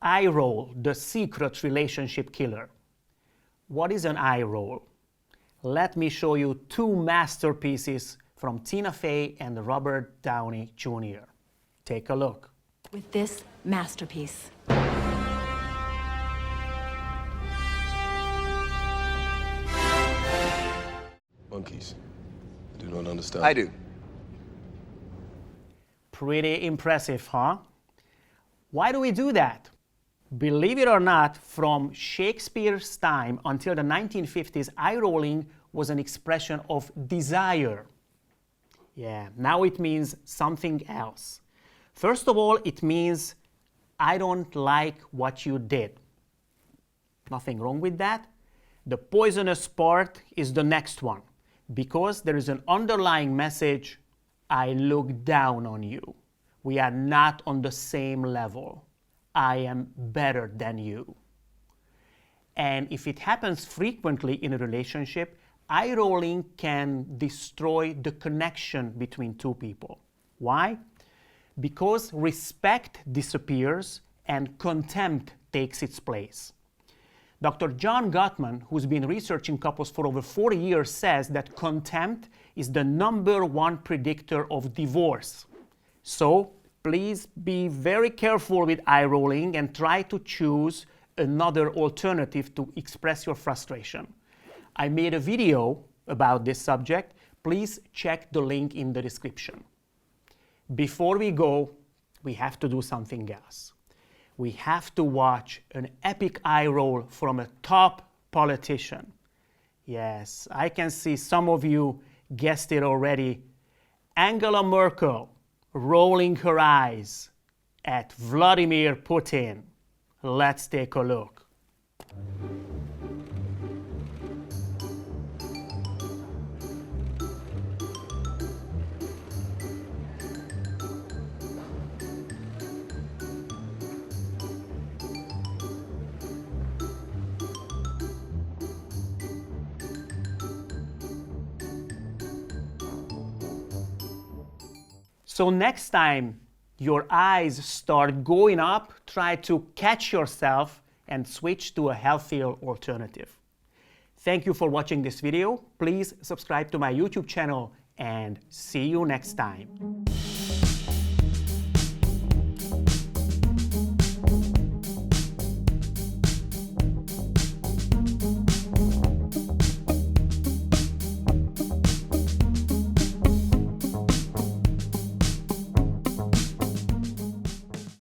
Eye roll, the secret relationship killer. What is an eye roll? Let me show you two masterpieces from Tina Fey and Robert Downey Jr. Take a look. With this masterpiece. Monkeys. I do not understand. I do. Pretty impressive, huh? Why do we do that? Believe it or not, from Shakespeare's time until the 1950s, eye rolling was an expression of desire. Yeah, now it means something else. First of all, it means I don't like what you did. Nothing wrong with that. The poisonous part is the next one, because there is an underlying message, I look down on you. We are not on the same level. I am better than you. And if it happens frequently in a relationship, eye rolling can destroy the connection between two people. Why? Because respect disappears and contempt takes its place. Dr. John Gottman, who's been researching couples for over 40 years, says that contempt is the #1 predictor of divorce. So please be very careful with eye rolling and try to choose another alternative to express your frustration. I made a video about this subject. Please check the link in the description. Before we go, we have to do something else. We have to watch an epic eye roll from a top politician. Yes, I can see some of you guessed it already. Angela Merkel rolling her eyes at Vladimir Putin. Let's take a look. So next time your eyes start going up, try to catch yourself and switch to a healthier alternative. Thank you for watching this video. Please subscribe to my YouTube channel and see you next time.